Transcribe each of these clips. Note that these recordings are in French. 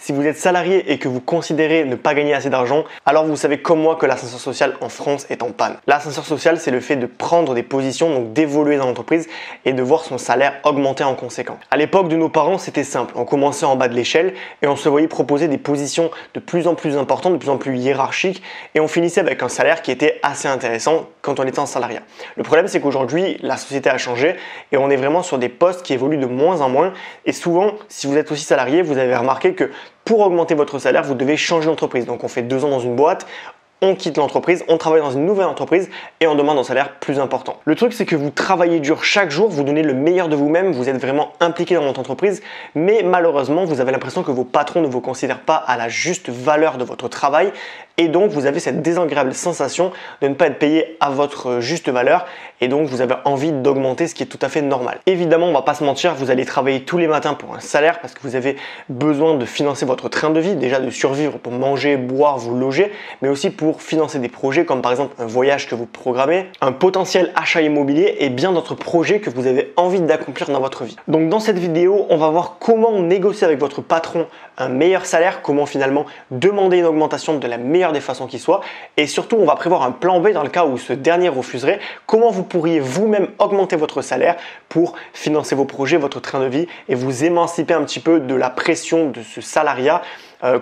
Si vous êtes salarié et que vous considérez ne pas gagner assez d'argent, alors vous savez comme moi que l'ascenseur social en France est en panne. L'ascenseur social, c'est le fait de prendre des positions, donc d'évoluer dans l'entreprise et de voir son salaire augmenter en conséquence. À l'époque de nos parents, c'était simple. On commençait en bas de l'échelle et on se voyait proposer des positions de plus en plus importantes, de plus en plus hiérarchiques et on finissait avec un salaire qui était assez intéressant quand on était en salariat. Le problème, c'est qu'aujourd'hui, la société a changé et on est vraiment sur des postes qui évoluent de moins en moins et souvent, si vous êtes aussi salarié, vous avez remarqué que pour augmenter votre salaire, vous devez changer d'entreprise. Donc on fait 2 ans dans une boîte, on quitte l'entreprise, on travaille dans une nouvelle entreprise et on demande un salaire plus important. Le truc, c'est que vous travaillez dur chaque jour, vous donnez le meilleur de vous-même, vous êtes vraiment impliqué dans votre entreprise, mais malheureusement, vous avez l'impression que vos patrons ne vous considèrent pas à la juste valeur de votre travail et donc vous avez cette désagréable sensation de ne pas être payé à votre juste valeur et donc vous avez envie d'augmenter, ce qui est tout à fait normal. Évidemment, on va pas se mentir, vous allez travailler tous les matins pour un salaire parce que vous avez besoin de financer votre train de vie, déjà de survivre pour manger, boire, vous loger, mais aussi pour financer des projets comme par exemple un voyage que vous programmez, un potentiel achat immobilier et bien d'autres projets que vous avez envie d'accomplir dans votre vie. Donc dans cette vidéo, on va voir comment négocier avec votre patron un meilleur salaire, comment finalement demander une augmentation de la meilleure des façons qui soit et surtout on va prévoir un plan B dans le cas où ce dernier refuserait, comment vous pourriez vous-même augmenter votre salaire pour financer vos projets, votre train de vie et vous émanciper un petit peu de la pression de ce salariat.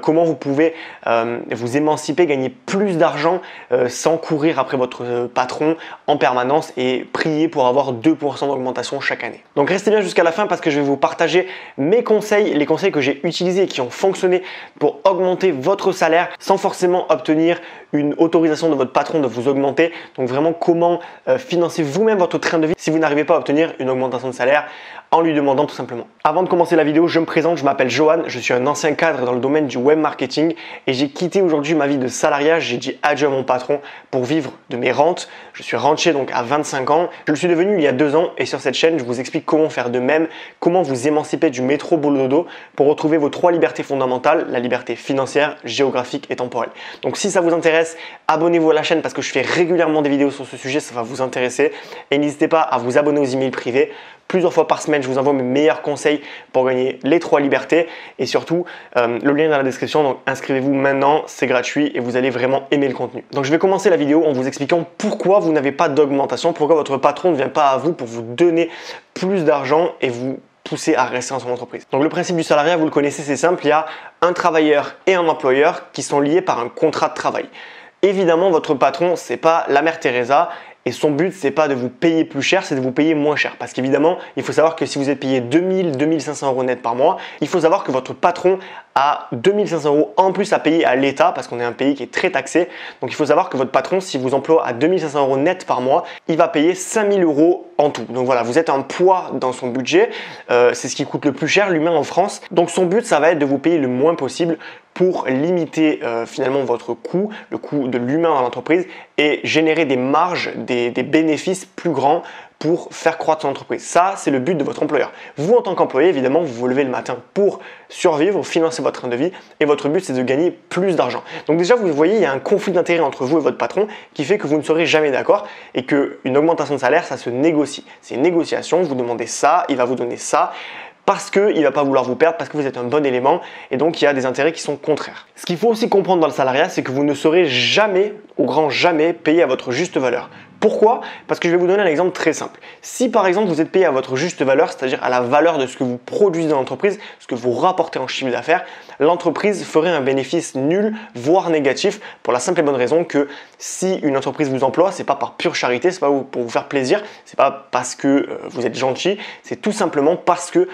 Comment vous pouvez vous émanciper, gagner plus d'argent sans courir après votre patron en permanence et prier pour avoir 2% d'augmentation chaque année. Donc restez bien jusqu'à la fin parce que je vais vous partager mes conseils, les conseils que j'ai utilisés et qui ont fonctionné pour augmenter votre salaire sans forcément obtenir une autorisation de votre patron de vous augmenter. Donc vraiment comment financer vous-même votre train de vie si vous n'arrivez pas à obtenir une augmentation de salaire en lui demandant tout simplement. Avant de commencer la vidéo, je me présente, je m'appelle Johan, je suis un ancien cadre dans le domaine du web marketing et j'ai quitté aujourd'hui ma vie de salariat, j'ai dit adieu à mon patron pour vivre de mes rentes. Je suis rentier donc à 25 ans, je le suis devenu il y a 2 ans et sur cette chaîne, je vous explique comment faire de même, comment vous émanciper du métro boulot dodo pour retrouver vos 3 libertés fondamentales, la liberté financière, géographique et temporelle. Donc si ça vous intéresse, abonnez-vous à la chaîne parce que je fais régulièrement des vidéos sur ce sujet, ça va vous intéresser et n'hésitez pas à vous abonner aux emails privés. Plusieurs fois par semaine, je vous envoie mes meilleurs conseils pour gagner les 3 libertés et surtout le lien est dans la description, donc inscrivez-vous maintenant, c'est gratuit et vous allez vraiment aimer le contenu. Donc je vais commencer la vidéo en vous expliquant pourquoi vous n'avez pas d'augmentation, pourquoi votre patron ne vient pas à vous pour vous donner plus d'argent et vous pousser à rester dans son entreprise. Donc le principe du salariat, vous le connaissez, c'est simple, il y a un travailleur et un employeur qui sont liés par un contrat de travail. Évidemment, votre patron, c'est pas la mère Teresa. Et son but, c'est pas de vous payer plus cher, c'est de vous payer moins cher. Parce qu'évidemment, il faut savoir que si vous êtes payé 2000, 2500 euros net par mois, il faut savoir que votre patron a 2500 euros en plus à payer à l'État parce qu'on est un pays qui est très taxé. Donc il faut savoir que votre patron, si vous emploie à 2500 euros net par mois, il va payer 5000 euros en tout. Donc voilà, vous êtes un poids dans son budget. C'est ce qui coûte le plus cher, l'humain en France. Donc son but, ça va être de vous payer le moins possible pour limiter finalement votre coût, le coût de l'humain dans l'entreprise et générer des marges, des bénéfices plus grands pour faire croître son entreprise. Ça, c'est le but de votre employeur. Vous, en tant qu'employé, évidemment, vous vous levez le matin pour survivre, financer votre train de vie et votre but, c'est de gagner plus d'argent. Donc déjà, vous voyez, il y a un conflit d'intérêt entre vous et votre patron qui fait que vous ne serez jamais d'accord et qu'une augmentation de salaire, ça se négocie. C'est une négociation, vous demandez ça, il va vous donner ça, parce qu'il ne va pas vouloir vous perdre, parce que vous êtes un bon élément et donc il y a des intérêts qui sont contraires. Ce qu'il faut aussi comprendre dans le salariat, c'est que vous ne serez jamais, au grand jamais, payé à votre juste valeur. Pourquoi? Parce que je vais vous donner un exemple très simple. Si par exemple vous êtes payé à votre juste valeur, c'est-à-dire à la valeur de ce que vous produisez dans l'entreprise, ce que vous rapportez en chiffre d'affaires, l'entreprise ferait un bénéfice nul, voire négatif, pour la simple et bonne raison que si une entreprise vous emploie, c'est pas par pure charité, c'est pas pour vous faire plaisir, c'est pas parce que vous êtes gentil, c'est tout simplement parce que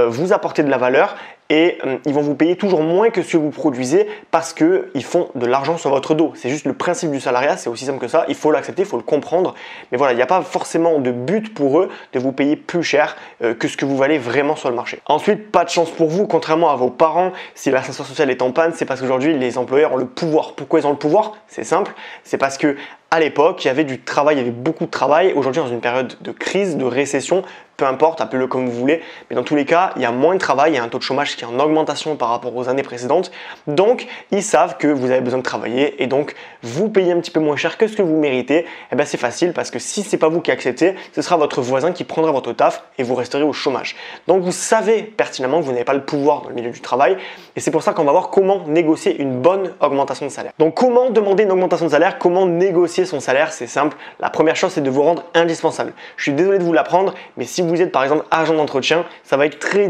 vous apportez de la valeur et ils vont vous payer toujours moins que ce que vous produisez parce qu'ils font de l'argent sur votre dos. C'est juste le principe du salariat, c'est aussi simple que ça, il faut l'accepter, il faut le comprendre. Mais voilà, il n'y a pas forcément de but pour eux de vous payer plus cher que ce que vous valez vraiment sur le marché. Ensuite, pas de chance pour vous, contrairement à vos parents, si l'ascenseur social est en panne, c'est parce qu'aujourd'hui les employeurs ont le pouvoir. Pourquoi ils ont le pouvoir? C'est simple, c'est parce que à l'époque, il y avait du travail, il y avait beaucoup de travail. Aujourd'hui, dans une période de crise, de récession, peu importe, appelez-le comme vous voulez, mais dans tous les cas, il y a moins de travail, il y a un taux de chômage qui est en augmentation par rapport aux années précédentes. Donc, ils savent que vous avez besoin de travailler et donc vous payez un petit peu moins cher que ce que vous méritez. Et bien, c'est facile parce que si c'est pas vous qui acceptez, ce sera votre voisin qui prendra votre taf et vous resterez au chômage. Donc, vous savez pertinemment que vous n'avez pas le pouvoir dans le milieu du travail et c'est pour ça qu'on va voir comment négocier une bonne augmentation de salaire. Donc, comment demander une augmentation de salaire, comment négocier son salaire? C'est simple. La première chose, c'est de vous rendre indispensable. Je suis désolé de vous l'apprendre, mais si vous êtes par exemple agent d'entretien, ça va être très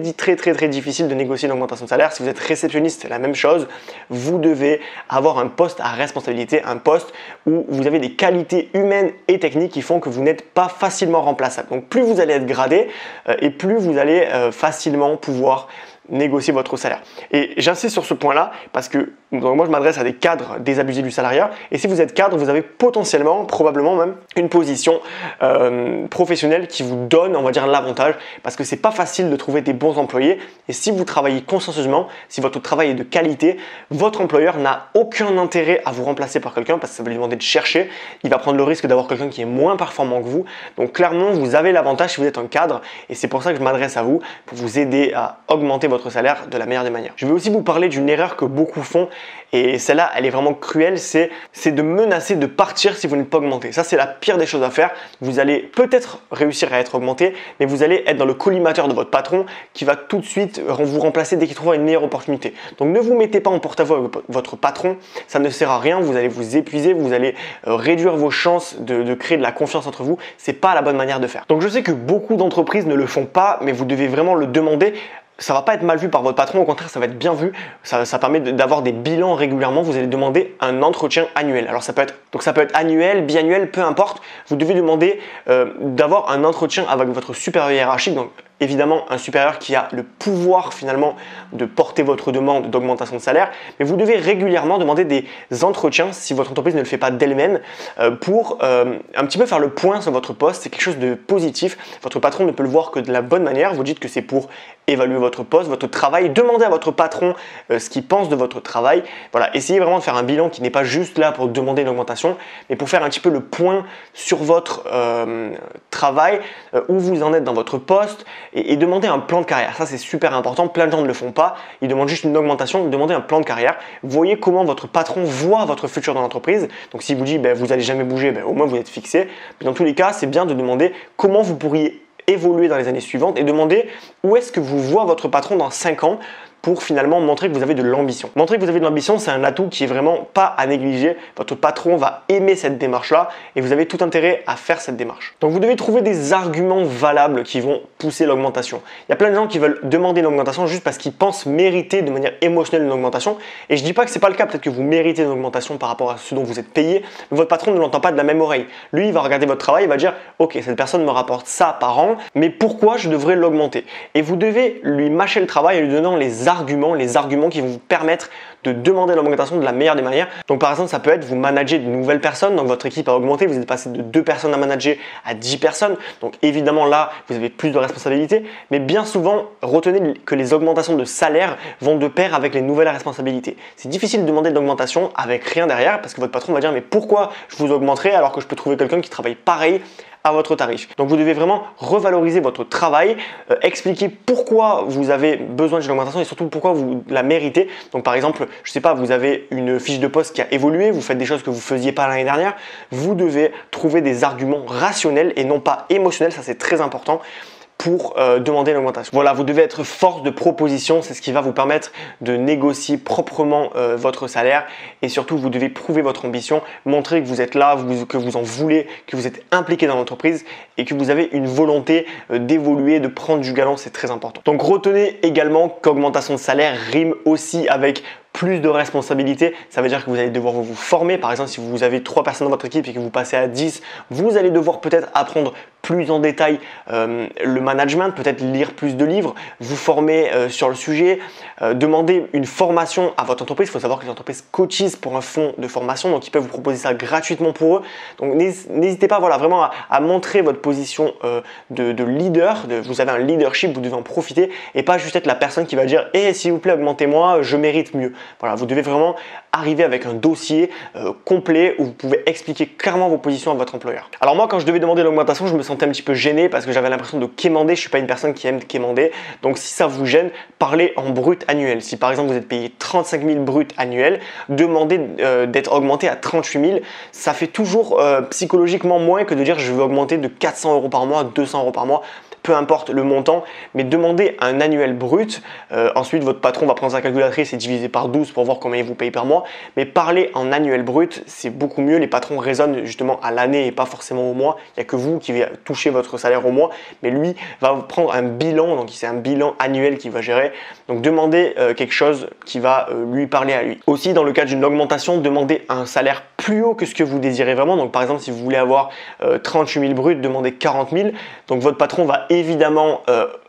difficile de négocier une augmentation de salaire. Si vous êtes réceptionniste, c'est la même chose. Vous devez avoir un poste à responsabilité, un poste où vous avez des qualités humaines et techniques qui font que vous n'êtes pas facilement remplaçable. Donc plus vous allez être gradé et plus vous allez facilement pouvoir négocier votre salaire. Et j'insiste sur ce point-là parce que moi je m'adresse à des cadres désabusés du salariat et si vous êtes cadre, vous avez potentiellement, probablement même une position professionnelle qui vous donne, on va dire, l'avantage parce que c'est pas facile de trouver des bons employés et si vous travaillez consciencieusement, si votre travail est de qualité, votre employeur n'a aucun intérêt à vous remplacer par quelqu'un parce que ça va lui demander de chercher, il va prendre le risque d'avoir quelqu'un qui est moins performant que vous. Donc clairement, vous avez l'avantage si vous êt un cadre et c'est pour ça que je m'adresse à vous pour vous aider à augmenter votre salaire de la meilleure des manières. Je vais aussi vous parler d'une erreur que beaucoup font et celle-là, elle est vraiment cruelle, c'est de menacer de partir si vous n'êtes pas augmenté. Ça, c'est la pire des choses à faire. Vous allez peut-être réussir à être augmenté, mais vous allez être dans le collimateur de votre patron qui va tout de suite vous remplacer dès qu'il trouvera une meilleure opportunité. Donc ne vous mettez pas en porte-à-faux avec votre patron, ça ne sert à rien, vous allez vous épuiser, vous allez réduire vos chances de créer de la confiance entre vous. C'est pas la bonne manière de faire. Donc je sais que beaucoup d'entreprises ne le font pas, mais vous devez vraiment le demander. Ça va pas être mal vu par votre patron, au contraire ça va être bien vu, ça permet d'avoir des bilans régulièrement, vous allez demander un entretien annuel. Alors ça peut être annuel, biannuel, peu importe, vous devez demander d'avoir un entretien avec votre supérieur hiérarchique, donc évidemment un supérieur qui a le pouvoir finalement de porter votre demande d'augmentation de salaire, mais vous devez régulièrement demander des entretiens si votre entreprise ne le fait pas d'elle-même pour un petit peu faire le point sur votre poste. C'est quelque chose de positif, votre patron ne peut le voir que de la bonne manière, vous dites que c'est pour évaluer votre poste, votre travail, demandez à votre patron ce qu'il pense de votre travail. Voilà, essayez vraiment de faire un bilan qui n'est pas juste là pour demander une augmentation, mais pour faire un petit peu le point sur votre travail, où vous en êtes dans votre poste et demander un plan de carrière. Ça, c'est super important, plein de gens ne le font pas, ils demandent juste une augmentation, demandez un plan de carrière. Voyez comment votre patron voit votre futur dans l'entreprise. Donc s'il vous dit vous n'allez jamais bouger, au moins vous êtes fixé. Mais dans tous les cas, c'est bien de demander comment vous pourriez évoluer dans les années suivantes et demander où est-ce que vous voit votre patron dans 5 ans pour finalement montrer que vous avez de l'ambition. Montrer que vous avez de l'ambition, c'est un atout qui est vraiment pas à négliger. Votre patron va aimer cette démarche-là et vous avez tout intérêt à faire cette démarche. Donc vous devez trouver des arguments valables qui vont pousser l'augmentation. Il y a plein de gens qui veulent demander l'augmentation juste parce qu'ils pensent mériter de manière émotionnelle une augmentation et je dis pas que c'est pas le cas, peut-être que vous méritez une augmentation par rapport à ce dont vous êtes payé, mais votre patron ne l'entend pas de la même oreille. Lui, il va regarder votre travail, il va dire OK, cette personne me rapporte ça par an, mais pourquoi je devrais l'augmenter? Et vous devez lui mâcher le travail en lui donnant les arguments qui vont vous permettre de demander l'augmentation de la meilleure des manières. Donc par exemple, ça peut être vous manager de nouvelles personnes, donc votre équipe a augmenté, vous êtes passé de 2 personnes à manager à 10 personnes. Donc évidemment là, vous avez plus de responsabilités, mais bien souvent, retenez que les augmentations de salaire vont de pair avec les nouvelles responsabilités. C'est difficile de demander de l'augmentation avec rien derrière parce que votre patron va dire mais pourquoi je vous augmenterai alors que je peux trouver quelqu'un qui travaille pareil à votre tarif. Donc vous devez vraiment revaloriser votre travail, expliquer pourquoi vous avez besoin d'une augmentation et surtout pourquoi vous la méritez. Donc par exemple, je sais pas, vous avez une fiche de poste qui a évolué, vous faites des choses que vous faisiez pas l'année dernière, vous devez trouver des arguments rationnels et non pas émotionnels, ça c'est très important pour demander l'augmentation. Voilà, vous devez être force de proposition, c'est ce qui va vous permettre de négocier proprement votre salaire et surtout vous devez prouver votre ambition, montrer que vous êtes là, que vous en voulez, que vous êtes impliqué dans l'entreprise et que vous avez une volonté d'évoluer, de prendre du galon, c'est très important. Donc retenez également qu'augmentation de salaire rime aussi avec plus de responsabilités, ça veut dire que vous allez devoir vous former. Par exemple, si vous avez 3 personnes dans votre équipe et que vous passez à 10, vous allez devoir peut-être apprendre plus en détail le management, peut-être lire plus de livres, vous former sur le sujet, demander une formation à votre entreprise. Il faut savoir que les entreprises cotisent pour un fonds de formation, donc ils peuvent vous proposer ça gratuitement pour eux. Donc n'hésitez pas vraiment à montrer votre position de leader, vous avez un leadership, vous devez en profiter et pas juste être la personne qui va dire « s'il vous plaît, augmentez-moi, je mérite mieux ». Voilà, vous devez vraiment arriver avec un dossier complet où vous pouvez expliquer clairement vos positions à votre employeur. Alors moi, quand je devais demander l'augmentation, je me sentais sentais un petit peu gêné parce que j'avais l'impression de quémander. Je ne suis pas une personne qui aime quémander. Donc si ça vous gêne, parlez en brut annuel. Si par exemple vous êtes payé 35 000 brut annuel, demandez d'être augmenté à 38 000. Ça fait toujours psychologiquement moins que de dire je veux augmenter de 400 € par mois, 200 € par mois. Peu importe le montant, mais demandez un annuel brut. Ensuite, votre patron va prendre sa calculatrice et diviser par 12 pour voir combien il vous paye par mois. Mais parler en annuel brut, c'est beaucoup mieux. Les patrons raisonnent justement à l'année et pas forcément au mois. Il n'y a que vous qui va toucher votre salaire au mois, mais lui va prendre un bilan. Donc, c'est un bilan annuel qu'il va gérer. Donc, demandez quelque chose qui va lui parler à lui. Aussi, dans le cas d'une augmentation, demandez un salaire plus haut que ce que vous désirez vraiment. Donc, par exemple, si vous voulez avoir 38 000 bruts, demandez 40 000. Donc, votre patron va évidemment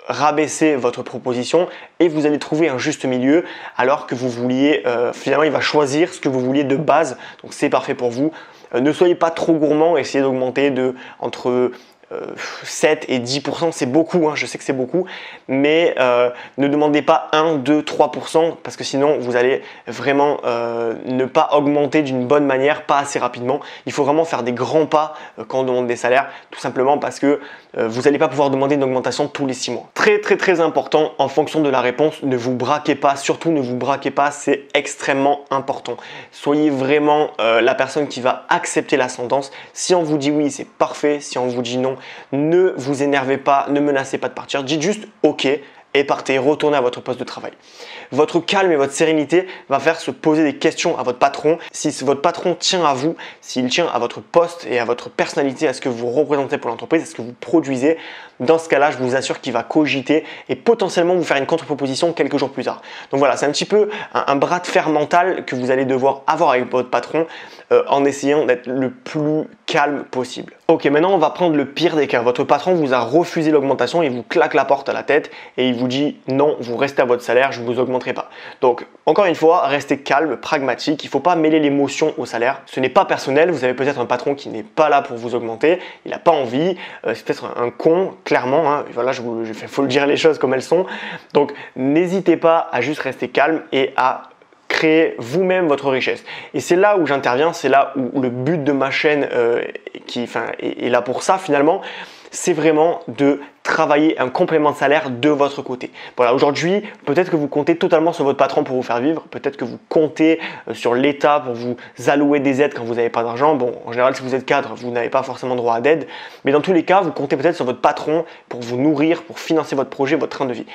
rabaisser votre proposition et vous allez trouver un juste milieu alors que vous vouliez, finalement il va choisir ce que vous vouliez de base, donc c'est parfait pour vous. Ne soyez pas trop gourmand, essayez d'augmenter entre 7 et 10%, c'est beaucoup, hein, je sais que c'est beaucoup, mais ne demandez pas 1, 2, 3% parce que sinon vous allez vraiment ne pas augmenter d'une bonne manière, pas assez rapidement. Il faut vraiment faire des grands pas quand on demande des salaires, tout simplement parce que vous n'allez pas pouvoir demander une augmentation tous les 6 mois. Très important, en fonction de la réponse, ne vous braquez pas, surtout ne vous braquez pas, c'est extrêmement important. Soyez vraiment la personne qui va accepter la sentence. Si on vous dit oui, c'est parfait, si on vous dit non, ne vous énervez pas, ne menacez pas de partir, dites juste ok et partez, retournez à votre poste de travail. Votre calme et votre sérénité va faire se poser des questions à votre patron. Si votre patron tient à vous, s'il tient à votre poste et à votre personnalité, à ce que vous représentez pour l'entreprise, à ce que vous produisez, dans ce cas-là, je vous assure qu'il va cogiter et potentiellement vous faire une contre-proposition quelques jours plus tard. Donc voilà, c'est un petit peu un bras de fer mental que vous allez devoir avoir avec votre patron en essayant d'être le plus calme possible. Ok, maintenant on va prendre le pire des cas. Votre patron vous a refusé l'augmentation, il vous claque la porte à la tête et il vous dit non, vous restez à votre salaire, je ne vous augmenterai pas. Donc encore une fois, restez calme, pragmatique, il ne faut pas mêler l'émotion au salaire. Ce n'est pas personnel, vous avez peut-être un patron qui n'est pas là pour vous augmenter, il n'a pas envie, c'est peut-être un con, clairement, hein. Voilà, faut le dire les choses comme elles sont. Donc n'hésitez pas à juste rester calme et à créer vous-même votre richesse. Et c'est là où j'interviens, c'est là où le but de ma chaîne est là pour ça finalement, c'est vraiment de travailler un complément de salaire de votre côté. Voilà, aujourd'hui, peut-être que vous comptez totalement sur votre patron pour vous faire vivre, peut-être que vous comptez sur l'État pour vous allouer des aides quand vous n'avez pas d'argent. Bon, en général, si vous êtes cadre, vous n'avez pas forcément droit à d'aide, mais dans tous les cas, vous comptez peut-être sur votre patron pour vous nourrir, pour financer votre projet, votre train de vie.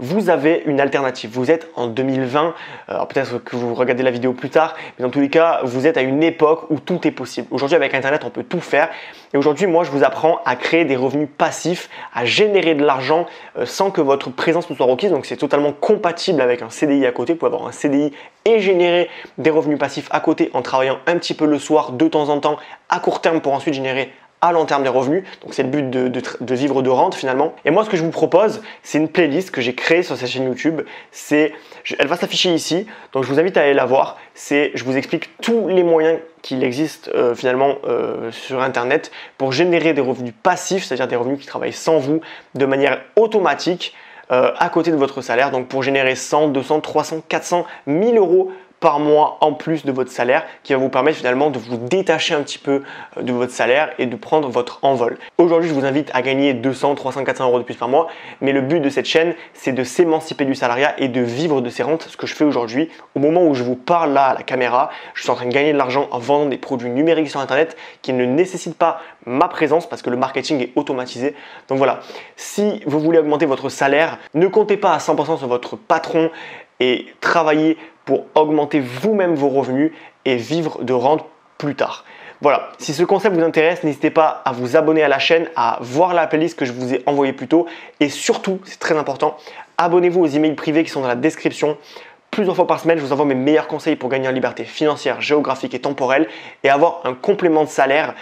Vous avez une alternative. Vous êtes en 2020, alors peut-être que vous regardez la vidéo plus tard, mais dans tous les cas, vous êtes à une époque où tout est possible. Aujourd'hui, avec Internet, on peut tout faire. Et aujourd'hui, moi, je vous apprends à créer des revenus passifs, à générer de l'argent sans que votre présence ne soit requise. Donc, c'est totalement compatible avec un CDI à côté. Vous pouvez avoir un CDI et générer des revenus passifs à côté en travaillant un petit peu le soir, de temps en temps, à court terme pour ensuite générer à long terme des revenus. Donc c'est le but de vivre de rente finalement. Et moi ce que je vous propose, c'est une playlist que j'ai créée sur cette chaîne YouTube. Elle va s'afficher ici, donc je vous invite à aller la voir. Je vous explique tous les moyens qu'il existe sur Internet pour générer des revenus passifs, c'est-à-dire des revenus qui travaillent sans vous de manière automatique à côté de votre salaire. Donc pour générer 100, 200, 300, 400, 1000 euros par mois en plus de votre salaire qui va vous permettre finalement de vous détacher un petit peu de votre salaire et de prendre votre envol. Aujourd'hui, je vous invite à gagner 200, 300, 400 euros de plus par mois, mais le but de cette chaîne, c'est de s'émanciper du salariat et de vivre de ses rentes, ce que je fais aujourd'hui. Au moment où je vous parle là à la caméra, je suis en train de gagner de l'argent en vendant des produits numériques sur Internet qui ne nécessitent pas ma présence parce que le marketing est automatisé. Donc voilà, si vous voulez augmenter votre salaire, ne comptez pas à 100% sur votre patron et travaillez pour augmenter vous-même vos revenus et vivre de rente plus tard. Voilà, si ce concept vous intéresse, n'hésitez pas à vous abonner à la chaîne, à voir la playlist que je vous ai envoyée plus tôt et surtout, c'est très important, abonnez-vous aux emails privés qui sont dans la description. Plusieurs fois par semaine, je vous envoie mes meilleurs conseils pour gagner en liberté financière, géographique et temporelle et avoir un complément de salaire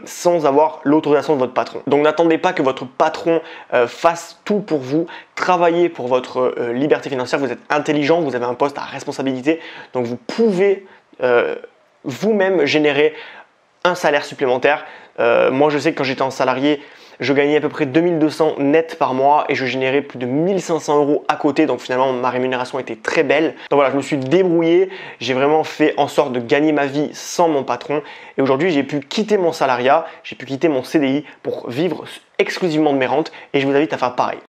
sans avoir l'autorisation de votre patron. Donc n'attendez pas que votre patron fasse tout pour vous. Travaillez pour votre liberté financière. Vous êtes intelligent, vous avez un poste à responsabilité. Donc vous pouvez vous-même générer un salaire supplémentaire. Moi, je sais que quand j'étais en salarié, je gagnais à peu près 2200 net par mois et je générais plus de 1500 € à côté. Donc finalement, ma rémunération était très belle. Donc voilà, je me suis débrouillé. J'ai vraiment fait en sorte de gagner ma vie sans mon patron. Et aujourd'hui, j'ai pu quitter mon salariat, j'ai pu quitter mon CDI pour vivre exclusivement de mes rentes. Et je vous invite à faire pareil.